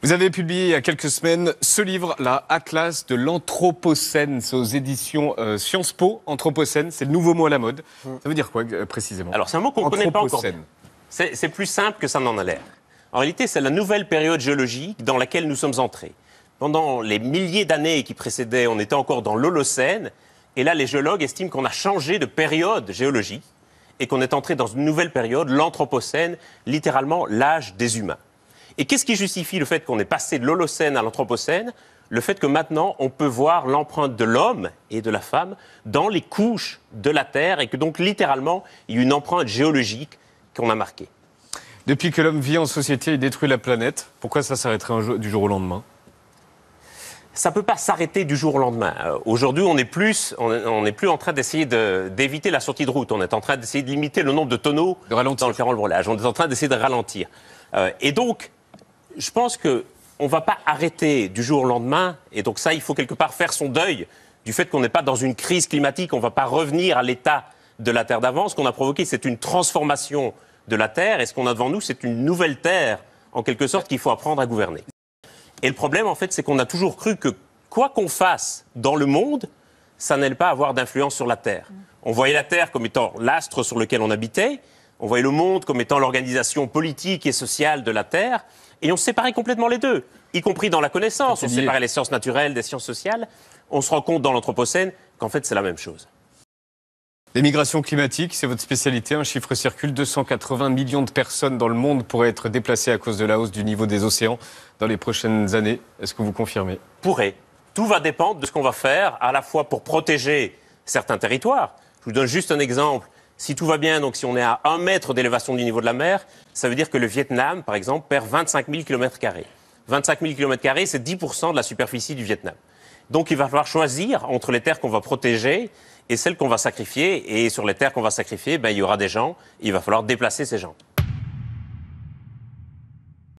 Vous avez publié il y a quelques semaines ce livre, la Atlas de l'Anthropocène. C'est aux éditions Sciences Po. Anthropocène, c'est le nouveau mot à la mode. Ça veut dire quoi précisément? Alors c'est un mot qu'on ne connaît pas encore. C'est plus simple que ça n'en a l'air. En réalité, c'est la nouvelle période géologique dans laquelle nous sommes entrés. Pendant les milliers d'années qui précédaient, on était encore dans l'Holocène. Et là, les géologues estiment qu'on a changé de période géologique et qu'on est entré dans une nouvelle période, l'Anthropocène, littéralement l'âge des humains. Et qu'est-ce qui justifie le fait qu'on est passé de l'Holocène à l'Anthropocène? Le fait que maintenant, on peut voir l'empreinte de l'homme et de la femme dans les couches de la Terre et que donc, littéralement, il y a une empreinte géologique qu'on a marquée. Depuis que l'homme vit en société et détruit la planète, pourquoi ça s'arrêterait du jour au lendemain? Ça ne peut pas s'arrêter du jour au lendemain. Aujourd'hui, on n'est plus en train d'essayer d'éviter la sortie de route. On est en train d'essayer de limiter le nombre de tonneaux dans le Carole Brelage. On est en train d'essayer de ralentir. Et donc, je pense qu'on ne va pas arrêter du jour au lendemain. Et donc ça, il faut quelque part faire son deuil du fait qu'on n'est pas dans une crise climatique. On ne va pas revenir à l'état de la Terre d'avant. Ce qu'on a provoqué, c'est une transformation de la Terre. Et ce qu'on a devant nous, c'est une nouvelle Terre, en quelque sorte, qu'il faut apprendre à gouverner. Et le problème, en fait, c'est qu'on a toujours cru que quoi qu'on fasse dans le monde, ça n'allait pas avoir d'influence sur la Terre. On voyait la Terre comme étant l'astre sur lequel on habitait. On voyait le monde comme étant l'organisation politique et sociale de la Terre. Et on séparait complètement les deux, y compris dans la connaissance. On séparait les sciences naturelles des sciences sociales. On se rend compte dans l'Anthropocène qu'en fait, c'est la même chose. Les migrations climatiques, c'est votre spécialité. Un chiffre circule, 280 millions de personnes dans le monde pourraient être déplacées à cause de la hausse du niveau des océans dans les prochaines années. Est-ce que vous confirmez? Pourrait. Tout va dépendre de ce qu'on va faire, à la fois pour protéger certains territoires. Je vous donne juste un exemple. Si tout va bien, donc si on est à 1 mètre d'élévation du niveau de la mer, ça veut dire que le Vietnam, par exemple, perd 25 000 km². 25 000 km², c'est 10% de la superficie du Vietnam. Donc il va falloir choisir entre les terres qu'on va protéger et celles qu'on va sacrifier. Et sur les terres qu'on va sacrifier, il y aura des gens, il va falloir déplacer ces gens.